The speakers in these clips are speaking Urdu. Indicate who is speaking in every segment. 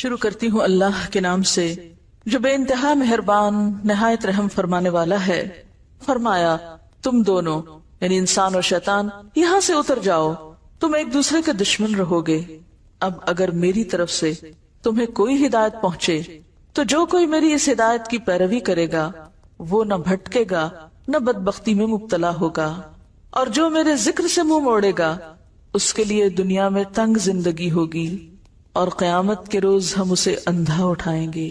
Speaker 1: شروع کرتی ہوں اللہ کے نام سے جو بے انتہا مہربان نہایت رحم فرمانے والا ہے۔ فرمایا تم دونوں یعنی انسان اور شیطان یہاں سے اتر جاؤ، تم ایک دوسرے کے دشمن رہو گے۔ اب اگر میری طرف سے تمہیں کوئی ہدایت پہنچے تو جو کوئی میری اس ہدایت کی پیروی کرے گا وہ نہ بھٹکے گا نہ بدبختی میں مبتلا ہوگا، اور جو میرے ذکر سے منہ موڑے گا اس کے لیے دنیا میں تنگ زندگی ہوگی اور قیامت کے روز ہم اسے اندھا اٹھائیں گے۔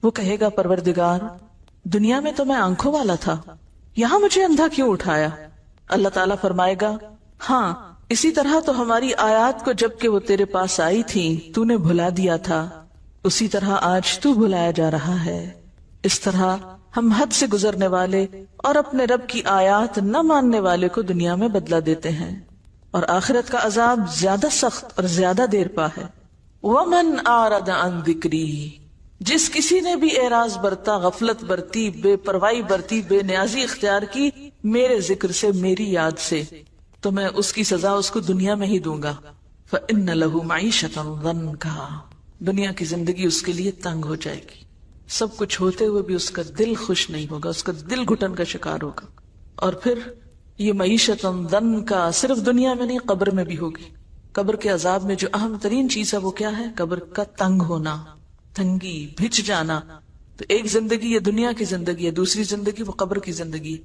Speaker 1: وہ کہے گا پروردگار دنیا میں تو میں آنکھوں والا تھا، یہاں مجھے اندھا کیوں اٹھایا؟ اللہ تعالیٰ فرمائے گا ہاں اسی طرح تو ہماری آیات کو جب کہ وہ تیرے پاس آئی تھی تو نے بھلا دیا تھا، اسی طرح آج تو بھلایا جا رہا ہے۔ اس طرح ہم حد سے گزرنے والے اور اپنے رب کی آیات نہ ماننے والے کو دنیا میں بدلہ دیتے ہیں، اور آخرت کا عذاب زیادہ سخت اور زیادہ دیر پا ہے۔ وَمَنْ أَعْرَضَ عَنْ ذِكْرِي، جس کسی نے بھی اعراض برتا، غفلت برتی، بے پرواہی برتی، بے نیازی اختیار کی میرے ذکر سے، میری یاد سے، تو میں اس کی سزا اس کو دنیا میں ہی دوں گا۔ فَإِنَّ لَهُ مَعِيشَةً ضَنْكَا، دنیا کی زندگی اس کے لیے تنگ ہو جائے گی، سب کچھ ہوتے ہوئے بھی اس کا دل خوش نہیں ہوگا، اس کا دل گھٹن کا شکار ہوگا۔ اور پھر یہ معیشتاً ضنکا صرف دنیا میں نہیں قبر میں بھی ہوگی۔ قبر کے عذاب میں جو اہم ترین چیز ہے وہ کیا ہے؟ قبر کا تنگ ہونا، تنگی، بھچ جانا۔ تو ایک زندگی یہ دنیا کی زندگی ہے، دوسری زندگی وہ قبر کی زندگی،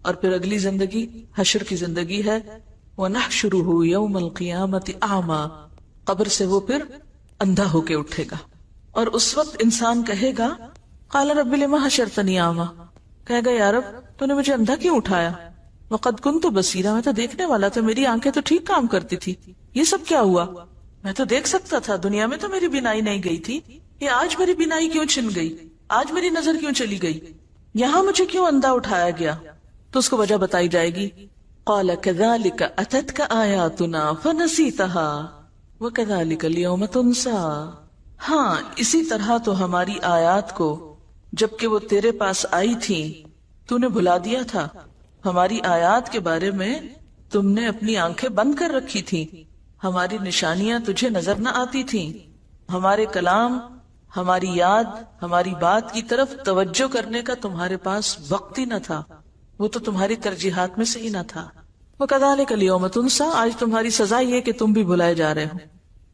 Speaker 1: اور پھر اگلی زندگی حشر کی زندگی ہے۔ وَنَحْشُرُهُ يَوْمَ الْقِيَامَةِ أَعْمَى، قبر سے وہ پھر اندھا ہو کے اٹھے گا، اور اس وقت انسان کہے گا قَالَ رَبِّ لِمَ حَشَرْتَنِي أَعْمَى، کہے گا یا رب تو نے مجھے اندھا کیوں اٹھایا؟ وَقَدْ كُنْتُ بَصِيرًا، میں تو دیکھنے والا تھا، میری آنکھیں تو ٹھیک کام کرتی تھی، یہ سب کیا ہوا؟ میں تو دیکھ سکتا تھا، دنیا میں تو میری بینائی نہیں گئی تھی، یہ آج میری بینائی کیوں چھن گئی؟ آج میری نظر کیوں چلی گئی؟ یہاں مجھے کیوں اندھا اٹھایا گیا؟ تو اس کو وجہ بتائی جائے گی۔ قَالَ كَذَلِكَ أَتَتْكَ آيَاتُنَا فَنَسِيتَهَا وَكَذَلِكَ الْيَوْمَ تُنْسَى، ہاں اسی طرح تو ہماری آیات کو جبکہ وہ تیرے پاس آئی تھی تو نے بھلا دیا تھا۔ ہماری آیات کے بارے میں تم نے اپنی آنکھیں بند کر رکھی تھی، ہماری نشانیاں تجھے نظر نہ آتی تھیں، ہمارے کلام، ہماری یاد، ہماری بات کی طرف توجہ کرنے کا تمہارے پاس وقت ہی نہ تھا، وہ تو تمہاری ترجیحات میں سے ہی نہ تھا۔ وَكَذَلِكَ الْيَوْمَ تُنْسَى، آج تمہاری سزا یہ کہ تم بھی بھلائے جا رہے ہو،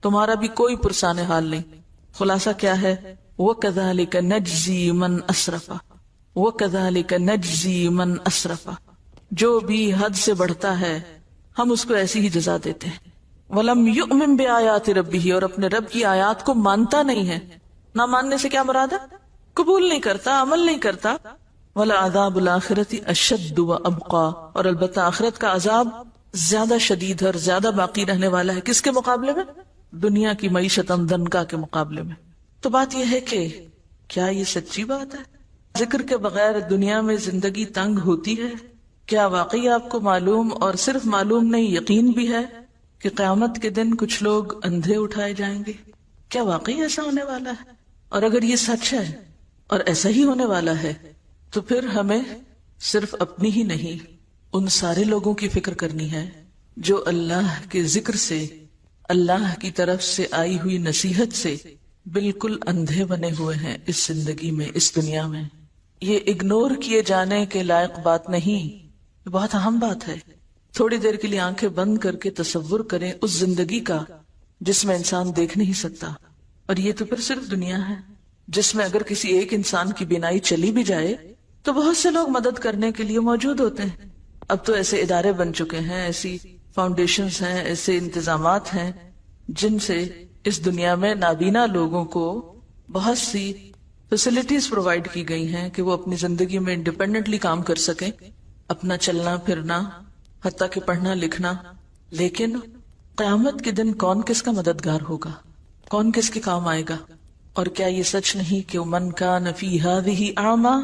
Speaker 1: تمہارا بھی کوئی پرسان حال نہیں۔ خلاصہ کیا ہے؟ وَكَذَلِكَ نَجْزِي مَنْ أَسْرَفَ، وَكَذَلِكَ نَجْزِي مَنْ أَسْرَفَ، جو بھی حد سے بڑھتا ہے ہم اس کو ایسی ہی جزا دیتے ہیں۔ وَلَمْ يُؤْمِن بِآيَاتِ رَبِّهِ، اور اپنے رب کی آیات کو مانتا نہیں ہے۔ نہ ماننے سے کیا مراد ہے؟ قبول نہیں کرتا، عمل نہیں کرتا۔ وَلَعَذَابُ الْآخِرَةِ أَشَدُّ وَأَبْقَىٰ، اور البتہ آخرت کا عذاب زیادہ شدید اور زیادہ باقی رہنے والا ہے۔ کس کے مقابلے میں؟ دنیا کی معیشت ضنکا کے مقابلے میں۔ تو بات یہ ہے کہ کیا یہ سچی بات ہے؟ ذکر کے بغیر دنیا میں زندگی تنگ ہوتی ہے؟ کیا واقعی آپ کو معلوم، اور صرف معلوم نہیں یقین بھی ہے کہ قیامت کے دن کچھ لوگ اندھے اٹھائے جائیں گے؟ کیا واقعی ایسا ہونے والا ہے؟ اور اگر یہ سچ ہے اور ایسا ہی ہونے والا ہے تو پھر ہمیں صرف اپنی ہی نہیں ان سارے لوگوں کی فکر کرنی ہے جو اللہ کے ذکر سے، اللہ کی طرف سے آئی ہوئی نصیحت سے بالکل اندھے بنے ہوئے ہیں اس زندگی میں، اس دنیا میں۔ یہ اگنور کیے جانے کے لائق بات نہیں، یہ بہت اہم بات ہے۔ تھوڑی دیر کے لیے آنکھیں بند کر کے تصور کریں اس زندگی کا جس میں انسان دیکھ نہیں سکتا، اور یہ تو پھر صرف دنیا ہے جس میں اگر کسی ایک انسان کی بینائی چلی بھی جائے تو بہت سے لوگ مدد کرنے کے لیے موجود ہوتے ہیں۔ اب تو ایسے ادارے بن چکے ہیں، ایسی فاؤنڈیشنز ہیں، ایسے انتظامات ہیں جن سے اس دنیا میں نابینا لوگوں کو بہت سی فیسلٹیز پرووائڈ کی گئی ہیں کہ وہ اپنی زندگی میں انڈیپینڈنٹلی کام کر سکیں، اپنا چلنا پھرنا، حتیٰ کہ پڑھنا لکھنا۔ لیکن قیامت کے دن کون کس کا مددگار ہوگا؟ کون کس کے کام آئے گا؟ اور کیا یہ سچ نہیں کہ من کان فی ہذہ اعمی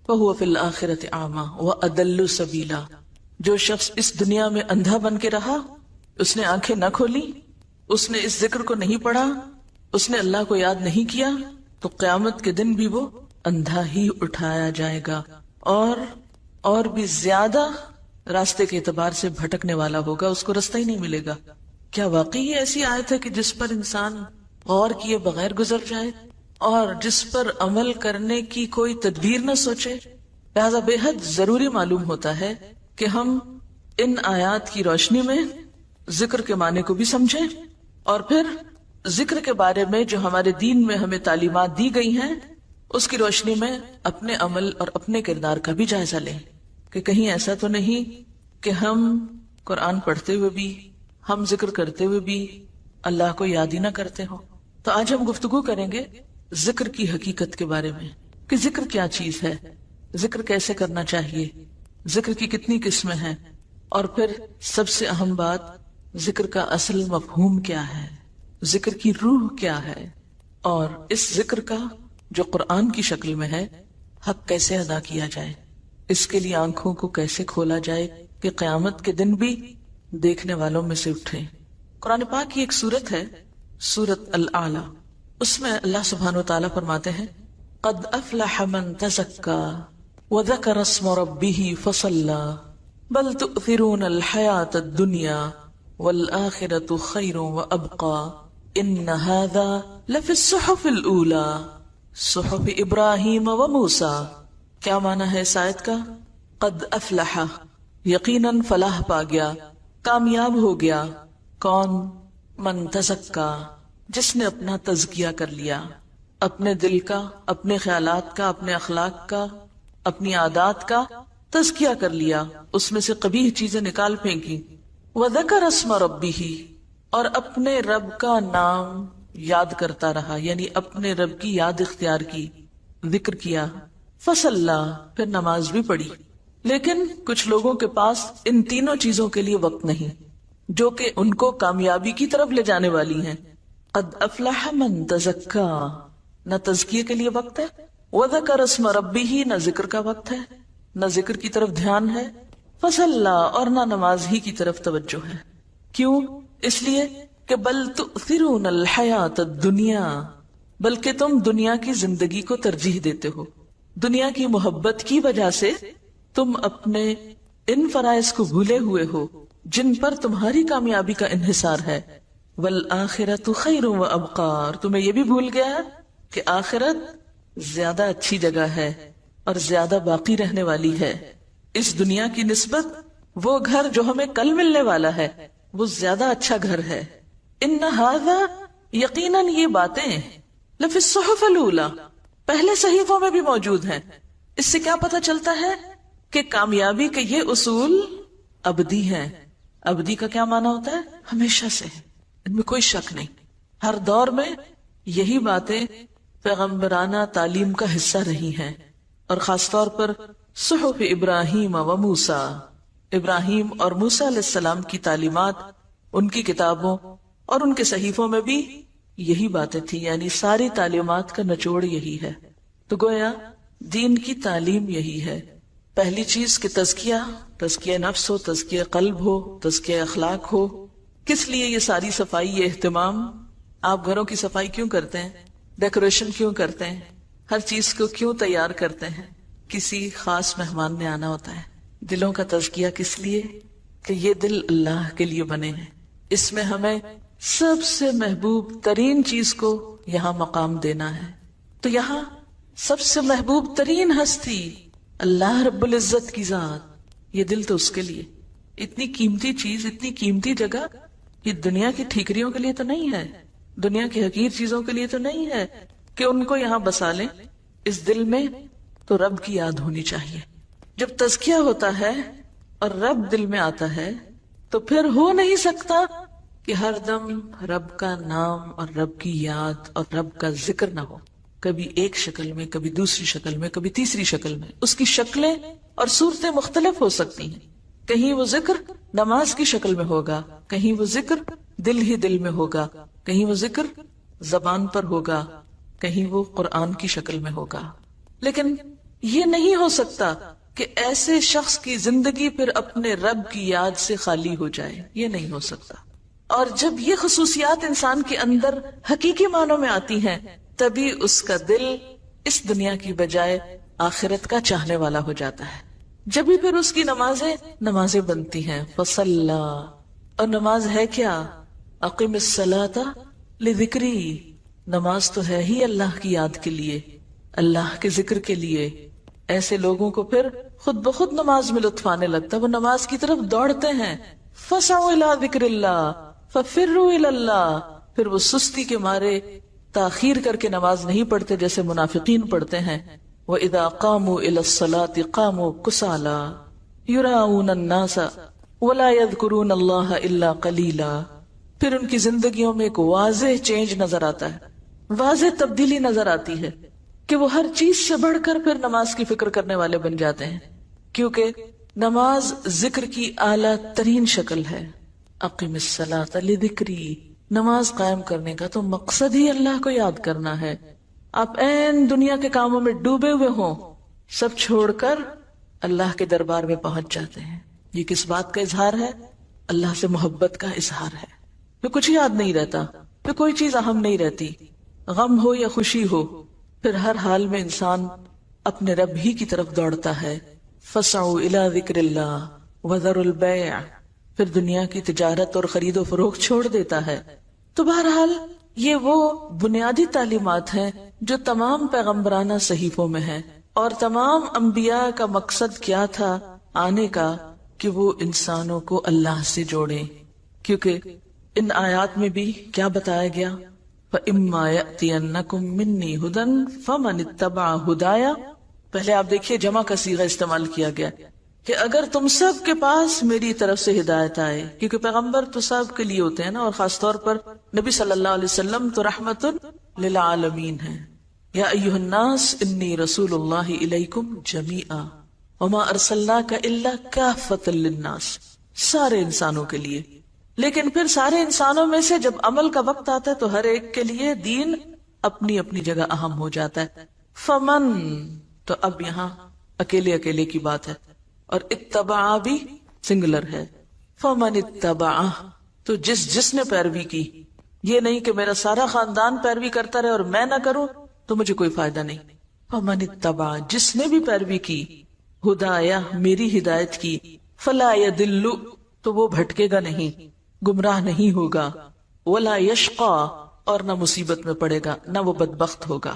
Speaker 1: فہو فی الآخرۃ اعمی واضل سبیلا، جو شخص اس دنیا میں اندھا بن کے رہا، اس نے آنکھیں نہ کھولی، اس نے اس ذکر کو نہیں پڑھا، اس نے اللہ کو یاد نہیں کیا، تو قیامت کے دن بھی وہ اندھا ہی اٹھایا جائے گا، اور بھی زیادہ راستے کے اعتبار سے بھٹکنے والا ہوگا، اس کو راستہ ہی نہیں ملے گا۔ کیا واقعی یہ ایسی آیت ہے کہ جس پر انسان غور کیے بغیر گزر جائے اور جس پر عمل کرنے کی کوئی تدبیر نہ سوچے. لہذا بے حد ضروری معلوم ہوتا ہے کہ ہم ان آیات کی روشنی میں ذکر کے معنی کو بھی سمجھیں اور پھر ذکر کے بارے میں جو ہمارے دین میں ہمیں تعلیمات دی گئی ہیں اس کی روشنی میں اپنے عمل اور اپنے کردار کا بھی جائزہ لیں کہ کہیں ایسا تو نہیں کہ ہم قرآن پڑھتے ہوئے بھی ہم ذکر کرتے ہوئے بھی اللہ کو یاد ہی نہ کرتے ہوں. تو آج ہم گفتگو کریں گے ذکر کی حقیقت کے بارے میں کہ ذکر کیا چیز ہے, ذکر کیسے کرنا چاہیے, ذکر کی کتنی قسمیں ہیں, اور پھر سب سے اہم بات ذکر کا اصل مفہوم کیا ہے, ذکر کی روح کیا ہے, اور اس ذکر کا جو قرآن کی شکل میں ہے حق کیسے ادا کیا جائے, اس کے لیے آنکھوں کو کیسے کھولا جائے کہ قیامت کے دن بھی دیکھنے والوں میں سے اٹھے. قرآن پاک کی ایک سورت ہے سورت الاعلی, اس میں اللہ سبحانہ وتعالی فرماتے ہیں قد افلح من تزکا وذکر اسم ربہ فصلی بل تؤثرون الحیاۃ الدنیا والآخرۃ خیر وابقی ان ھذا لفی الصحف الاولی صحف ابراہیم و موسیٰ. کیا معنی ہے اس آیت کا؟ قد افلح, یقیناً فلاح پا گیا, کامیاب ہو گیا. کون؟ من تزکا, جس نے اپنا تزکیہ کر لیا, اپنے دل کا, اپنے خیالات کا, اپنے اخلاق کا, اپنی عادات کا تزکیہ کر لیا, اس میں سے قبیح چیزیں نکال پھینکی. وذکر اسم ربہ, اور اپنے رب کا نام یاد کرتا رہا, یعنی اپنے رب کی یاد اختیار کی, ذکر کیا. فصلی, پھر نماز بھی پڑھی. لیکن کچھ لوگوں کے پاس ان تینوں چیزوں کے لیے وقت نہیں جو کہ ان کو کامیابی کی طرف لے جانے والی ہیں. قد افلح من تزکا, نہ تزکیے کے لیے وقت ہے, وذکر اسم ربہ, نہ ذکر کا وقت ہے, نہ ذکر کی طرف دھیان ہے. فصلی, اور نہ نماز ہی کی طرف توجہ ہے. کیوں؟ اس لیے کہ بل تؤثرون الحیاۃ الدنیا, بلکہ تم دنیا کی زندگی کو ترجیح دیتے ہو. دنیا کی محبت کی وجہ سے تم اپنے ان فرائض کو بھولے ہوئے ہو جن پر تمہاری کامیابی کا انحصار ہے. والآخرۃ خیر وابقی, اور تمہیں یہ بھی بھول گیا کہ آخرت زیادہ اچھی جگہ ہے اور زیادہ باقی رہنے والی ہے. اس دنیا کی نسبت وہ گھر جو ہمیں کل ملنے والا ہے وہ زیادہ اچھا گھر ہے. ان ھذا, یقیناً یہ باتیں لفی الصحف الاولی, پہلے صحیفوں میں بھی موجود ہیں. اس سے کیا پتہ چلتا ہے کہ کامیابی کے یہ اصول ابدی ہیں. ابدی کا کیا معنی ہوتا ہے؟ ہمیشہ سے, ان میں کوئی شک نہیں. ہر دور میں یہی باتیں پیغمبرانہ تعلیم کا حصہ رہی ہیں, اور خاص طور پر صحف ابراہیم و موسیٰ, ابراہیم اور موسیٰ علیہ السلام کی تعلیمات, ان کی کتابوں اور ان کے صحیفوں میں بھی یہی باتیں تھی. یعنی ساری تعلیمات کا نچوڑ یہی ہے. تو گویا دین کی تعلیم یہی ہے. پہلی چیز کہ تزکیہ نفس ہو, تزکیہ قلب ہو, تزکیہ اخلاق ہو. کس لیے یہ ساری صفائی, یہ اہتمام؟ آپ گھروں کی صفائی کیوں کرتے ہیں؟ ڈیکوریشن کیوں کرتے ہیں؟ ہر چیز کو کیوں تیار کرتے ہیں؟ کسی خاص مہمان نے آنا ہوتا ہے. دلوں کا تزکیہ کس لیے؟ کہ یہ دل اللہ کے لیے بنے ہیں. اس میں ہمیں سب سے محبوب ترین چیز کو یہاں مقام دینا ہے. تو یہاں سب سے محبوب ترین ہستی اللہ رب العزت کی ذات, یہ دل تو اس کے لیے. اتنی قیمتی چیز, اتنی قیمتی جگہ, یہ دنیا کی ٹھیکریوں کے لیے تو نہیں ہے, دنیا کی حقیر چیزوں کے لیے تو نہیں ہے کہ ان کو یہاں بسا لیں. اس دل میں تو رب کی یاد ہونی چاہیے. جب تزکیہ ہوتا ہے اور رب دل میں آتا ہے تو پھر ہو نہیں سکتا کہ ہر دم رب کا نام اور رب کی یاد اور رب کا ذکر نہ ہو. کبھی ایک شکل میں, کبھی دوسری شکل میں, کبھی تیسری شکل میں. اس کی شکلیں اور صورتیں مختلف ہو سکتی ہیں. کہیں وہ ذکر نماز کی شکل میں ہوگا, کہیں وہ ذکر دل ہی دل میں ہوگا, کہیں وہ ذکر زبان پر ہوگا, کہیں وہ قرآن کی شکل میں ہوگا. لیکن یہ نہیں ہو سکتا کہ ایسے شخص کی زندگی پھر اپنے رب کی یاد سے خالی ہو جائے. یہ نہیں ہو سکتا. اور جب یہ خصوصیات انسان کے اندر حقیقی معنوں میں آتی ہیں تبھی اس کا دل اس دنیا کی بجائے آخرت کا چاہنے والا ہو جاتا ہے. جبھی پھر اس کی نمازیں بنتی ہیں. فصلی, اور نماز ہے کیا؟ اقم الصلاۃ لذکری, نماز تو ہے ہی اللہ کی یاد کے لیے، اللہ کے ذکر کے لیے. ایسے لوگوں کو پھر خود بخود نماز میں لطف آنے لگتا ہے، وہ نماز کی طرف دوڑتے ہیں. فَسَعُوا إِلَىٰ ذِكْرِ اللَّهِ فَفِرُّوا إِلَى اللَّهِ. پھر وہ سستی کے مارے تاخیر کر کے نماز نہیں پڑھتے جیسے منافقین پڑھتے ہیں. وَإِذَا قَامُوا إِلَى الصَّلَاةِ قَامُوا كُسَالَىٰ يُرَاءُونَ النَّاسَ وَلَا يَذْكُرُونَ اللَّهَ إِلَّا قَلِيلًا. پھر ان کی زندگیوں میں ایک واضح چینج نظر آتا ہے، واضح تبدیلی نظر آتی ہے کہ وہ ہر چیز سے بڑھ کر پھر نماز کی فکر کرنے والے بن جاتے ہیں، کیونکہ نماز ذکر کی اعلیٰ ترین شکل ہے. اقیم الصلاۃ لذکری. نماز قائم کرنے کا تو مقصد ہی اللہ کو یاد کرنا ہے. آپ این دنیا کے کاموں میں ڈوبے ہوئے ہوں، سب چھوڑ کر اللہ کے دربار میں پہنچ جاتے ہیں. یہ کس بات کا اظہار ہے؟ اللہ سے محبت کا اظہار ہے. پھر کچھ یاد نہیں رہتا، پھر کوئی چیز اہم نہیں رہتی، غم ہو یا خوشی ہو، پھر ہر حال میں انسان اپنے رب ہی کی طرف دوڑتا ہے. فَسَعُوا إِلَىٰ ذِكْرِ اللَّهِ وَذَرُوا الْبَيْعَ. پھر دنیا کی تجارت اور خرید و فروخت چھوڑ دیتا ہے. تو بہرحال یہ وہ بنیادی تعلیمات ہیں جو تمام پیغمبرانہ صحیفوں میں ہیں، اور تمام انبیاء کا مقصد کیا تھا آنے کا کہ وہ انسانوں کو اللہ سے جوڑیں. کیونکہ ان آیات میں بھی کیا بتایا گیا؟ فَإِمَّا يَأْتِيَنَّكُم مِّنِّي هُدًى فَمَنِ اتَّبَعَ هُدَايَ. پہلے آپ دیکھیے جمع کا صیغہ استعمال کیا گیا کہ اگر تم سب کے پاس میری طرف سے ہدایت آئے، کیونکہ پیغمبر تو سب کے لیے ہوتے ہیں نا، اور خاص طور پر نبی صلی اللہ علیہ وسلم تو رحمت للعالمین ہیں. یا ایھا الناس انی رسول اللہ الیکم جمیعا وما ارسلناک الا کافۃ للناس. سارے انسانوں کے لیے. لیکن پھر سارے انسانوں میں سے جب عمل کا وقت آتا ہے تو ہر ایک کے لیے دین اپنی اپنی جگہ اہم ہو جاتا ہے. فمن، تو اب یہاں اکیلے اکیلے کی بات ہے، اور اتبع بھی سنگلر ہے. فمن اتبع، تو جس نے پیروی کی. یہ نہیں کہ میرا سارا خاندان پیروی کرتا رہے اور میں نہ کروں تو مجھے کوئی فائدہ نہیں. فمن اتبع، جس نے بھی پیروی کی، ہدایا، میری ہدایت کی، فلا یضل، تو وہ بھٹکے گا نہیں، گمراہ نہیں ہوگا، ولا یشقا، اور نہ مصیبت میں پڑے گا، نہ وہ بدبخت ہوگا.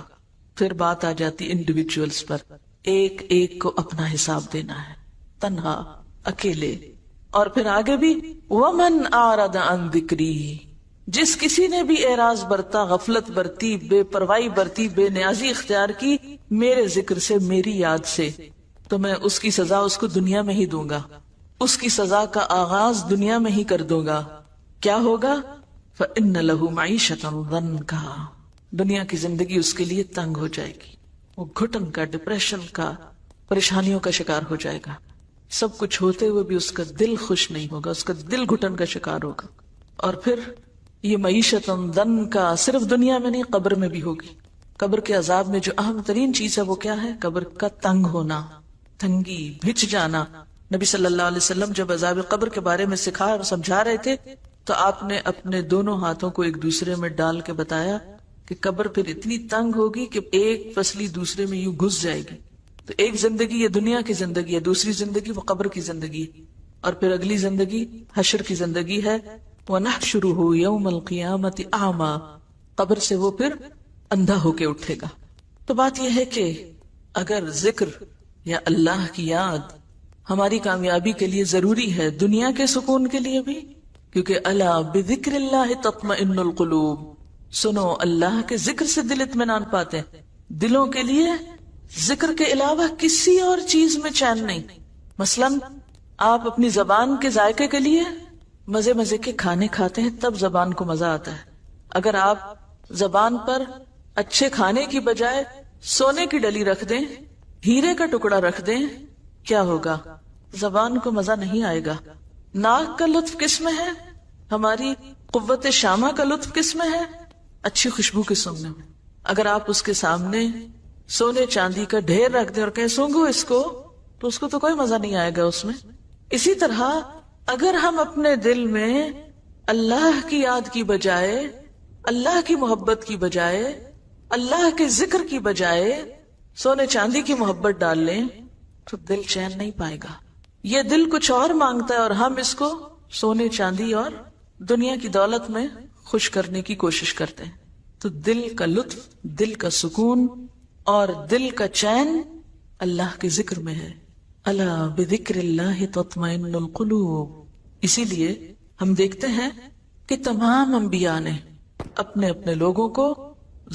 Speaker 1: پھر بات آ جاتی انڈیویجولز پر، ایک ایک کو اپنا حساب دینا ہے، تنہا، اکیلے. اور پھر آگے بھی ومن اعرض عن ذکری، جس کسی نے بھی اعراض برتا، غفلت برتی، بے پرواہی برتی، بے نیازی اختیار کی میرے ذکر سے، میری یاد سے، تو میں اس کی سزا اس کو دنیا میں ہی دوں گا. اس کی سزا کا آغاز دنیا میں ہی کر دوں گا. کیا ہوگا؟ فإن له معیشة ضنکا، دنیا کی زندگی اس کے لیے تنگ ہو جائے گی، وہ گھٹن کا، ڈپریشن کا، پریشانیوں کا شکار ہو جائے گا. سب کچھ ہوتے ہوئے بھی اس کا دل خوش نہیں ہوگا، اس کا دل گھٹن کا شکار ہوگا. اور پھر یہ معیشت ضنکا صرف دنیا میں نہیں، قبر میں بھی ہوگی. قبر کے عذاب میں جو اہم ترین چیز ہے وہ کیا ہے؟ قبر کا تنگ ہونا، تنگی، بھچ جانا. نبی صلی اللہ علیہ وسلم جب عذاب قبر کے بارے میں سکھا اور سمجھا رہے تھے تو آپ نے اپنے دونوں ہاتھوں کو ایک دوسرے میں ڈال کے بتایا کہ قبر پھر اتنی تنگ ہوگی کہ ایک پسلی دوسرے میں یوں گھس جائے گی. تو ایک زندگی یہ دنیا کی زندگی ہے، دوسری زندگی وہ قبر کی زندگی ہے، اور پھر اگلی زندگی حشر کی زندگی ہے. وَنَحْشُرُهُ يَوْمَ الْقِيَامَةِ أَعْمَى، قبر سے وہ پھر اندھا ہو کے اٹھے گا. تو بات یہ ہے کہ اگر ذکر یا اللہ کی یاد ہماری کامیابی کے لیے ضروری ہے، دنیا کے سکون کے لیے بھی، کیونکہ الا بذکر اللہ تطمئن القلوب، سنو اللہ کے ذکر سے دل اطمینان پاتے ہیں. دلوں کے لیے ذکر کے علاوہ کسی اور چیز میں چین نہیں. مثلا آپ اپنی زبان کے ذائقے کے لیے مزے مزے کے کھانے کھاتے ہیں، تب زبان کو مزہ آتا ہے. اگر آپ زبان پر اچھے کھانے کی بجائے سونے کی ڈلی رکھ دیں، ہیرے کا ٹکڑا رکھ دیں، کیا ہوگا؟ زبان کو مزہ نہیں آئے گا. ناک کا لطف کس میں ہے؟ ہماری قوت شامہ کا لطف کس میں ہے؟ اچھی خوشبو کے سونگنے میں. اگر آپ اس کے سامنے سونے چاندی کا ڈھیر رکھ دیں اور کہیں سونگو اس کو، تو اس کو تو کوئی مزہ نہیں آئے گا اس میں. اسی طرح اگر ہم اپنے دل میں اللہ کی یاد کی بجائے، اللہ کی محبت کی بجائے، اللہ کے ذکر کی بجائے سونے چاندی کی محبت ڈال لیں تو دل چین نہیں پائے گا. یہ دل کچھ اور مانگتا ہے اور ہم اس کو سونے چاندی اور دنیا کی دولت میں خوش کرنے کی کوشش کرتے ہیں. تو دل کا لطف، دل کا سکون اور دل کا چین اللہ کے ذکر میں ہے. الا بذکر اللہ تطمئن القلوب. اسی لیے ہم دیکھتے ہیں کہ تمام انبیاء نے اپنے اپنے لوگوں کو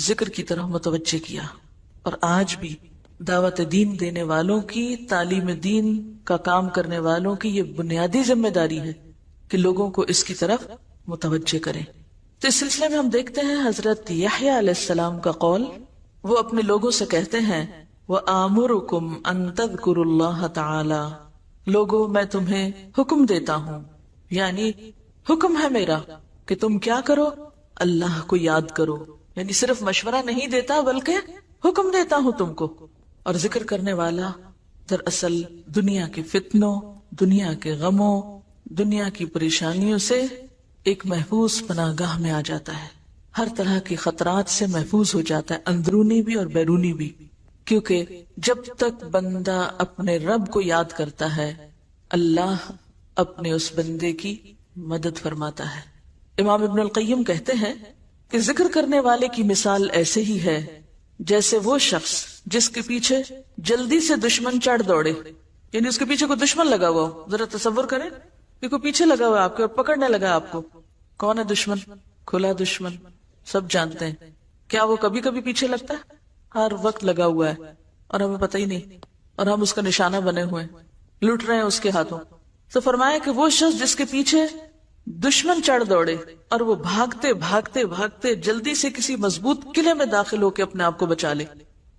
Speaker 1: ذکر کی طرف متوجہ کیا، اور آج بھی دعوت دین دینے والوں کی، تعلیم دین کا کام کرنے والوں کی یہ بنیادی ذمہ داری ہے کہ لوگوں کو اس کی طرف متوجہ کریں. تو اس سلسلے میں ہم دیکھتے ہیں حضرت یحییٰ علیہ السلام کا قول. وہ اپنے لوگوں سے کہتے ہیں وَآمُرُكُمْ أَن تَذْكُرُوا اللَّهَ تَعَالَى. لوگوں میں تمہیں حکم دیتا ہوں، یعنی حکم ہے میرا کہ تم کیا کرو؟ اللہ کو یاد کرو. یعنی صرف مشورہ نہیں دیتا بلکہ حکم دیتا ہوں تم کو. اور ذکر کرنے والا دراصل دنیا کے فتنوں، دنیا کے غموں، دنیا کی پریشانیوں سے ایک محفوظ پناہ گاہ میں آ جاتا ہے، ہر طرح کے خطرات سے محفوظ ہو جاتا ہے، اندرونی بھی اور بیرونی بھی. کیونکہ جب تک بندہ اپنے رب کو یاد کرتا ہے، اللہ اپنے اس بندے کی مدد فرماتا ہے. امام ابن القیم کہتے ہیں کہ ذکر کرنے والے کی مثال ایسے ہی ہے جیسے وہ شخص جس کے پیچھے جلدی سے دشمن چڑھ دوڑے. یعنی اس کے پیچھے کوئی دشمن لگا ہوا ہو. ذرا تصور کریں کہ کوئی پیچھے لگا ہوا آپ کے اور پکڑنے لگا آپ کو. کون ہے دشمن؟ کھلا دشمن، سب جانتے ہیں. کیا وہ کبھی کبھی پیچھے لگتا ہے؟ ہر وقت لگا ہوا ہے اور ہمیں پتہ ہی نہیں، اور ہم اس کا نشانہ بنے ہوئے ہیں، لٹ رہے ہیں اس کے ہاتھوں. تو فرمایا کہ وہ شخص جس کے پیچھے دشمن چڑھ دوڑے اور وہ بھاگتے بھاگتے بھاگتے جلدی سے کسی مضبوط قلعے میں داخل ہو کے اپنے آپ کو بچا لے.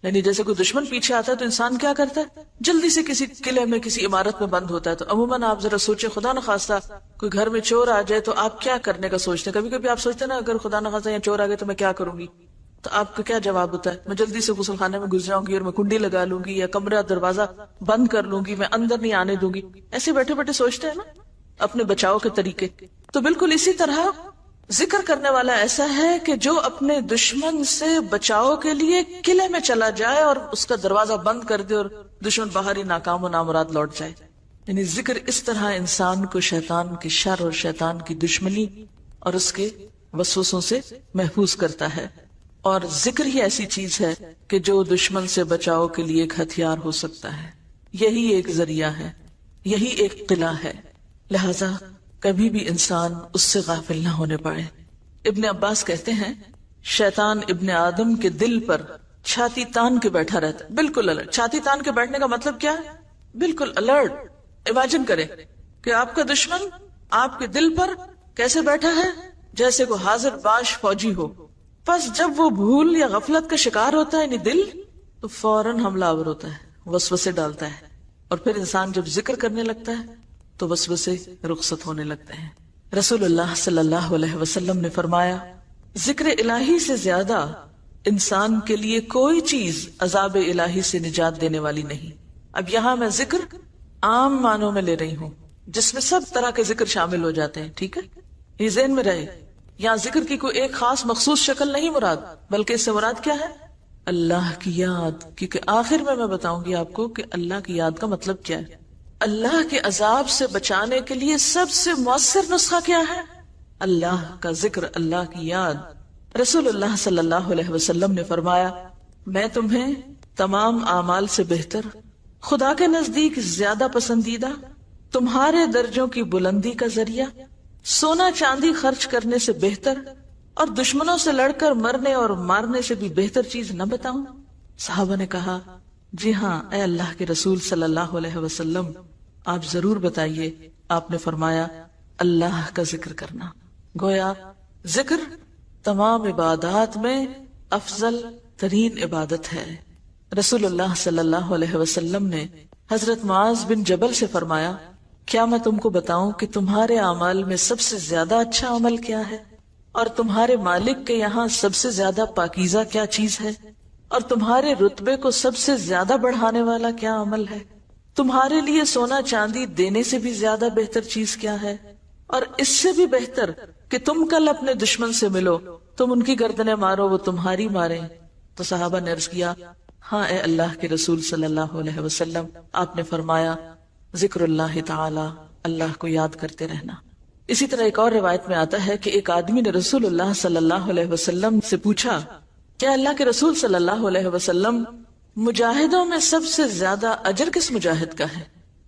Speaker 1: یعنی جیسے کوئی دشمن پیچھے آتا ہے تو انسان کیا کرتا ہے؟ جلدی سے کسی قلعے میں، کسی عمارت میں بند ہوتا ہے. تو عموماً آپ ذرا سوچیں، خدا نخواستہ کوئی گھر میں چور آ جائے تو آپ کیا کرنے کا سوچتے ہیں؟ کبھی کبھی آپ سوچتے ہیں نا اگر خدا نخواستہ یا چور آ گئے تو میں کیا کروں گی؟ تو آپ کا کیا جواب ہوتا ہے؟ میں جلدی سے غسل خانے میں گھس جاؤں گی اور میں کنڈی لگا لوں گی، یا کمرہ دروازہ بند کر لوں گی، میں اندر نہیں آنے دوں گی. ایسے بیٹھے بیٹھے سوچتے ہیں نا اپنے بچاؤ کے طریقے. تو بالکل اسی طرح ذکر کرنے والا ایسا ہے کہ جو اپنے دشمن سے بچاؤ کے لیے قلعے میں چلا جائے اور اس کا دروازہ بند کر دے اور دشمن باہر ہی ناکام و نامراد لوٹ جائے. یعنی ذکر اس طرح انسان کو شیطان کی شر اور شیطان کی دشمنی اور اس کے وسوسوں سے محفوظ کرتا ہے. اور ذکر ہی ایسی چیز ہے کہ جو دشمن سے بچاؤ کے لیے ایک ہتھیار ہو سکتا ہے. یہی ایک ذریعہ ہے، یہی ایک قلعہ ہے. لہذا کبھی بھی انسان اس سے غافل نہ ہونے پائے. ابن عباس کہتے ہیں شیطان ابن آدم کے دل پر چھاتی تان کے بیٹھا رہتا ہے، بالکل الرٹ. چھاتی تان کے بیٹھنے کا مطلب کیا ہے؟ بالکل الرٹ. امیجن کریں کہ آپ کا دشمن آپ کے دل پر کیسے بیٹھا ہے، جیسے کوئی حاضر باش فوجی ہو. بس جب وہ بھول یا غفلت کا شکار ہوتا ہے یعنی دل، تو فوراً حملہ آور ہوتا ہے، وسوسے ڈالتا ہے. اور پھر انسان جب ذکر کرنے لگتا ہے تو وسوسے رخصت ہونے لگتے ہیں. رسول اللہ صلی اللہ علیہ وسلم نے فرمایا ذکر الہی سے زیادہ انسان کے لیے کوئی چیز عذاب الہی سے نجات دینے والی نہیں. اب یہاں میں ذکر عام معنوں میں لے رہی ہوں جس میں سب طرح کے ذکر شامل ہو جاتے ہیں، ٹھیک ہے؟ یہ ذہن میں رہے. یہاں ذکر کی کوئی ایک خاص مخصوص شکل نہیں مراد، بلکہ اس سے مراد کیا ہے؟ اللہ کی یاد. کیونکہ آخر میں بتاؤں گی آپ کو کہ اللہ کی یاد کا مطلب کیا ہے. اللہ کے عذاب سے بچانے کے لیے سب سے مؤثر نسخہ کیا ہے؟ اللہ کا ذکر، اللہ کی یاد. رسول اللہ صلی اللہ علیہ وسلم نے فرمایا میں تمہیں تمام اعمال سے بہتر، خدا کے نزدیک زیادہ پسندیدہ، تمہارے درجوں کی بلندی کا ذریعہ، سونا چاندی خرچ کرنے سے بہتر اور دشمنوں سے لڑ کر مرنے اور مارنے سے بھی بہتر چیز نہ بتاؤں؟ صحابہ نے کہا جی ہاں اے اللہ کے رسول صلی اللہ علیہ وسلم، آپ ضرور بتائیے. آپ نے فرمایا اللہ کا ذکر کرنا. گویا ذکر تمام عبادات میں افضل ترین عبادت ہے. رسول اللہ صلی اللہ علیہ وسلم نے حضرت معاذ بن جبل سے فرمایا کیا میں تم کو بتاؤں کہ تمہارے اعمال میں سب سے زیادہ اچھا عمل کیا ہے، اور تمہارے مالک کے یہاں سب سے زیادہ پاکیزہ کیا چیز ہے، اور تمہارے رتبے کو سب سے زیادہ بڑھانے والا کیا عمل ہے؟ تمہارے لیے سونا چاندی دینے سے بھی زیادہ بہتر چیز کیا ہے، اور اس سے بھی بہتر کہ تم کل اپنے دشمن سے ملو، تم ان کی گردنیں مارو وہ تمہاری ماریں. تو صحابہ نے عرض کیا ہاں اے اللہ کے رسول صلی اللہ علیہ وسلم. آپ نے فرمایا ذکر اللہ تعالی، اللہ کو یاد کرتے رہنا. اسی طرح ایک اور روایت میں آتا ہے کہ ایک آدمی نے رسول اللہ صلی اللہ علیہ وسلم سے پوچھا، کیا اللہ کے رسول صلی اللہ علیہ وسلم مجاہدوں میں سب سے زیادہ اجر کس مجاہد کا ہے؟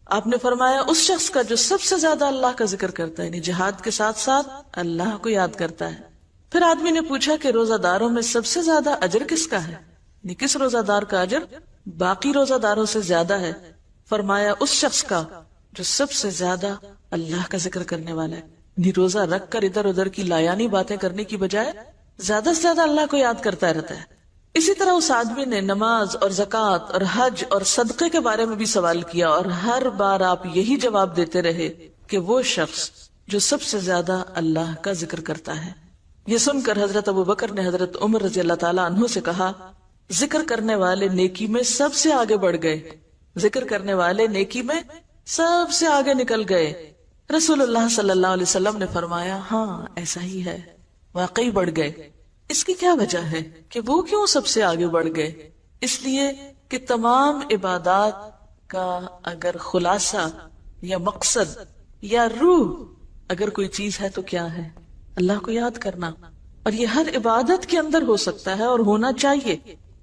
Speaker 1: آپ نے فرمایا اس شخص کا جو سب سے زیادہ اللہ کا ذکر کرتا ہے، یعنی جہاد کے ساتھ ساتھ اللہ کو یاد کرتا ہے۔ پھر آدمی نے پوچھا کہ روزہ داروں میں سب سے زیادہ اجر کس کا ہے، یعنی کس روزہ دار کا اجر باقی روزہ داروں سے زیادہ ہے؟ فرمایا اس شخص کا جو سب سے زیادہ اللہ کا ذکر کرنے والا ہے، یعنی روزہ رکھ کر ادھر ادھر کی لایانی باتیں کرنے کی بجائے زیادہ سے زیادہ اللہ کو یاد کرتا رہتا ہے۔ اسی طرح اس آدمی نے نماز اور زکوٰۃ اور حج اور صدقے کے بارے میں بھی سوال کیا، اور ہر بار آپ یہی جواب دیتے رہے کہ وہ شخص جو سب سے زیادہ اللہ کا ذکر کرتا ہے۔ یہ سن کر حضرت ابوبکر نے حضرت عمر رضی اللہ تعالیٰ عنہ سے کہا، ذکر کرنے والے نیکی میں سب سے آگے بڑھ گئے، ذکر کرنے والے نیکی میں سب سے آگے نکل گئے۔ رسول اللہ صلی اللہ علیہ وسلم نے فرمایا، ہاں ایسا ہی ہے، واقعی بڑھ گئے۔ اس کی کیا وجہ ہے کہ وہ کیوں سب سے آگے بڑھ گئے؟ اس لیے کہ تمام عبادات کا اگر خلاصہ یا مقصد یا روح اگر کوئی چیز ہے تو کیا ہے؟ اللہ کو یاد کرنا، اور یہ ہر عبادت کے اندر ہو سکتا ہے اور ہونا چاہیے۔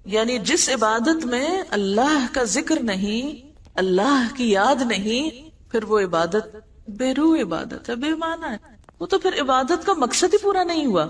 Speaker 1: یعنی جس عبادت میں اللہ کا ذکر نہیں، اللہ کی یاد نہیں، پھر وہ عبادت بے روح عبادت ہے، بے معنی ہے، وہ تو پھر عبادت کا مقصد ہی پورا نہیں ہوا۔